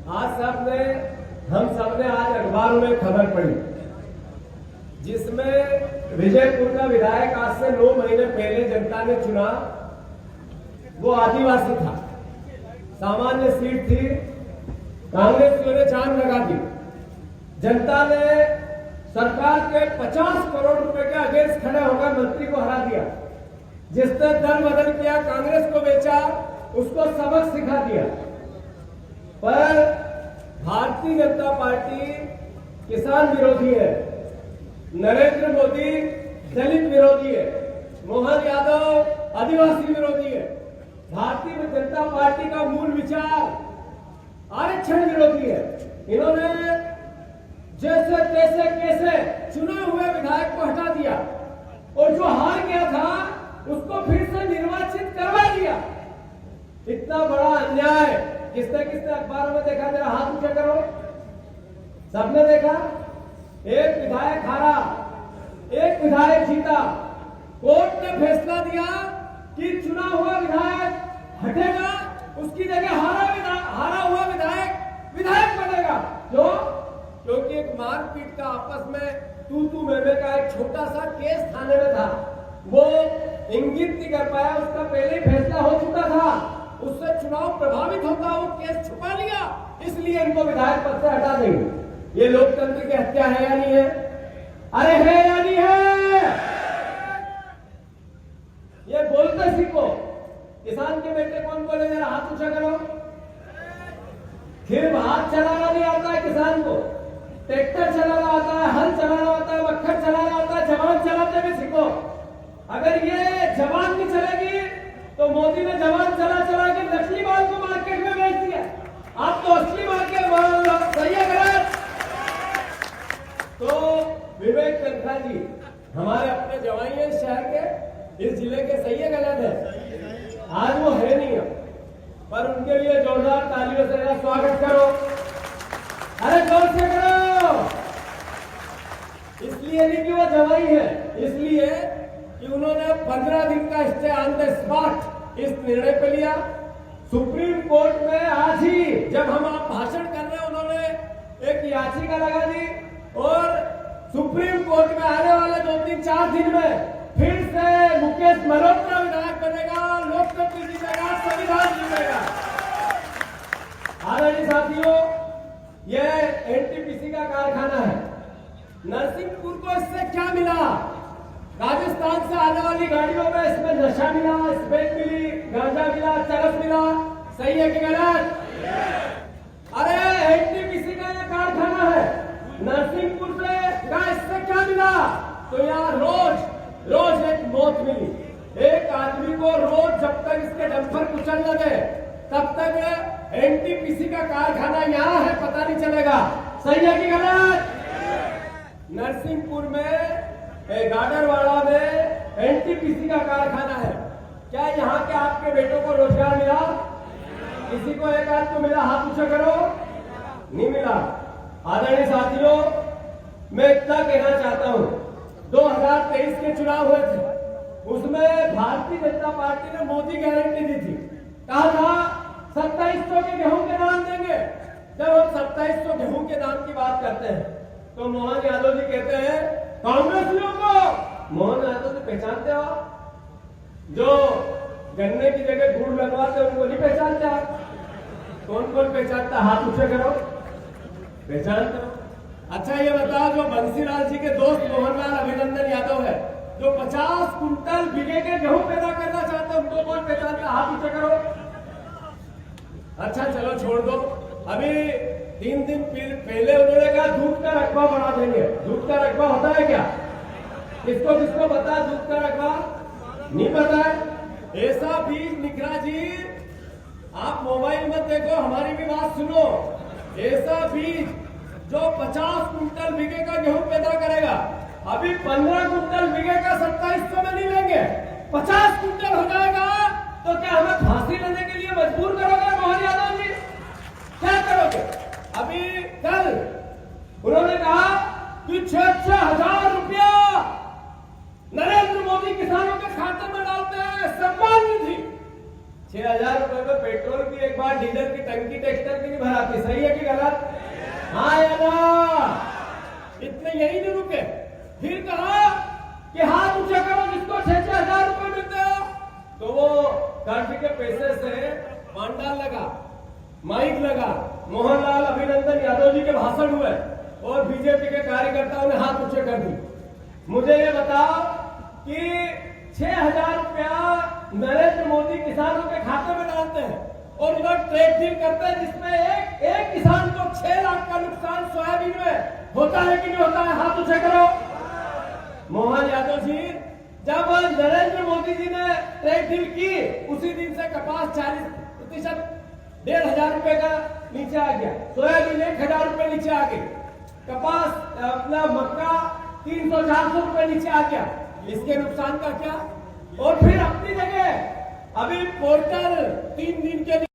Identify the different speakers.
Speaker 1: हम सबने आज अखबारों में खबर पढ़ी जिसमें विजयपुर का विधायक आज से 9 महीने पहले जनता ने चुना, वो आदिवासी था, सामान्य सीट थी, कांग्रेस ने जान लगा दी। जनता ने सरकार के 50 करोड़ रुपए के अगेंस्ट खड़े होकर मंत्री को हरा दिया, जिसने दल बदल किया, कांग्रेस को बेचा, उसको सबक सिखा दिया। पर भारतीय जनता पार्टी किसान विरोधी है, नरेंद्र मोदी दलित विरोधी है, मोहन यादव आदिवासी विरोधी है। भारतीय जनता पार्टी का मूल विचार आरक्षण विरोधी है। इन्होंने जैसे तैसे कैसे चुने हुए विधायक को हटा दिया और जो हार गया था उसको फिर से निर्वाचित करवा दिया। इतना बड़ा अन्याय किसने किसने अखबारों में देखा? मेरा हाथ ऊंचा करो। सबने देखा। एक विधायक हारा, एक विधायक जीता। कोर्ट ने फैसला दिया कि चुना हुआ विधायक हटेगा, उसकी जगह हारा हुआ विधायक बनेगा। क्योंकि एक मारपीट का आपस में तू मैं का एक छोटा सा केस थाने में था, वो इंगित नहीं कर पाया, उसका पहले ही फैसला हो चुका था, उससे चुनाव प्रभावित होगा, वो केस छुपा लिया, इसलिए इनको विधायक पद से हटा देंगे। ये लोकतंत्र की हत्या है या नहीं है? अरे है या नहीं है? ये बोलते सीखो। किसान के बेटे कौन बोले? जरा हाथ ऊंचा करो। फिर हाथ चलाना नहीं आता है किसान को, ट्रैक्टर चलाना आता है, हल चलाना आता है, मक्खर चलाना आता है, जवान चलाते भी सीखो। अगर ये जवान नहीं चलेगी तो मोदी ने जवान चला के नकली माल को मार्केट में बेच दिया। आप तो असली माल के सही है गलत? तो विवेक तनखा जी हमारे अपने जवाई हैं शहर के, इस जिले के, सही है गलत है? आज वो है नहीं, पर उनके लिए जोरदार तालियों से स्वागत करो। अरे जोर से करो। इसलिए नहीं कि वो जवाई है, इसलिए कि उन्होंने 15 दिन का स्टे ऑन द स्पॉट इस निर्णय पे लिया। सुप्रीम कोर्ट में आज ही जब हम आप भाषण कर रहे हैं, उन्होंने एक याचिका लगा दी और सुप्रीम कोर्ट में आने वाले 2-3-4 दिन में फिर से मुकेश मल्होत्रा विधायक बनेगा, लोकतंत्र जीतेगा, संविधान जीतेगा। आदरणीय साथियों, यह एनटीपीसी का कारखाना है। नरसिंहपुर को इससे क्या मिला? राजस्थान से आने वाली गाड़ियों में इसमें नशा मिला, स्पेन मिली, गांजा मिला, चरस मिला। सही है कि गलत? अरे एनटीपीसी का यह कारखाना है, नरसिंहपुर से इससे क्या मिला? तो यहाँ रोज एक मौत मिली। एक आदमी को रोज जब तक इसके डंपर कुचल लगे तब तक एनटीपीसी का कारखाना यहाँ है, पता नहीं चलेगा। सही है कि गलत? नरसिंहपुर में गाडरवाड़ा में एनटीपीसी का कारखाना है। क्या यहाँ के आपके बेटों को रोजगार मिला? किसी को एक आध को मिला? हाथ ऊंचा करो। नहीं मिला। आदरणीय साथियों, मैं इतना कहना चाहता हूँ, 2023 के चुनाव हुए थे, उसमें भारतीय जनता पार्टी ने मोदी गारंटी दी थी, कहा था 2700 के गेहूं के दाम देंगे। जब हम 2700 गेहूं के दाम की बात करते हैं तो मोहन यादव जी कहते हैं कांग्रेसियों को। मोहन यादव जी पहचानते हो? जो गन्ने की जगह गुड़ लगवाते उनको नहीं पहचानते आप? कौन कौन पहचानता? हाथ ऊंचे करो। पहचानते हो? अच्छा ये बताओ, जो बंसीलाल जी के दोस्त मोहनलाल अभिनंदन यादव है, जो 50 कुंटल बीघे के गेहूं पैदा करना चाहते हैं, उनको कौन पहचानता? हाथ ऊंचे करो। अच्छा चलो छोड़ दो। अभी 3 दिन पहले उन्होंने कहा दूध का रकबा बढ़ा देंगे। दूध का रकबा होता है क्या? किसको किसको पता है दूध का रकबा? नहीं पता है। ऐसा बीज निकला जी, आप मोबाइल में देखो, हमारी भी बात सुनो। ऐसा बीज जो 50 कुंटल बीघे का गेहूं पैदा करेगा, अभी 15 कुंटल बीघे का 2700 में नहीं लेंगे, 50 कुंटल हो जाएगा। तो क्या हमें फांसी लेने के लिए मजबूर करोगे मोहन यादव जी? क्या करोगे? अभी कल उन्होंने कहा कि 6-6 हजार रुपया नरेंद्र मोदी किसानों के खाते में डालते हैं, सम्मान निधि। 6,000 रुपए में पेट्रोल की एक बार डीजल की टंकी ट्रैक्टर की नहीं भराती, सही है कि गलत? हाँ या ना? इतने यही नहीं रुके, फिर कहा कि हाथ ऊंचा करो जिसको 6,000 रुपए मिलते हो। तो वो कर्ज के पैसे से पांडाल लगा, माइक लगा, मोहनलाल अभिनंदन यादव जी के भाषण हुए और बीजेपी के कार्यकर्ताओं ने हाथ ऊंचे कर दी। मुझे ये बताओ कि 6,000 रुपया नरेंद्र मोदी किसानों के खाते में डालते हैं और उधर ट्रेड डील करते हैं जिसमें एक किसान को 6 लाख का नुकसान सोयाबीन में होता है कि नहीं होता है? हाथ ऊंचे करो। मोहन यादव जी, जब नरेंद्र मोदी जी ने ट्रेड डील की उसी दिन से कपास 40% 1,500 रुपए का नीचे आ गया, सोयाबीन 1,000 रुपए नीचे आ गई, कपास अपना मक्का 300-400 रुपए नीचे आ गया। इसके नुकसान का क्या? और फिर अपनी जगह अभी पोर्टल 3 दिन के लिए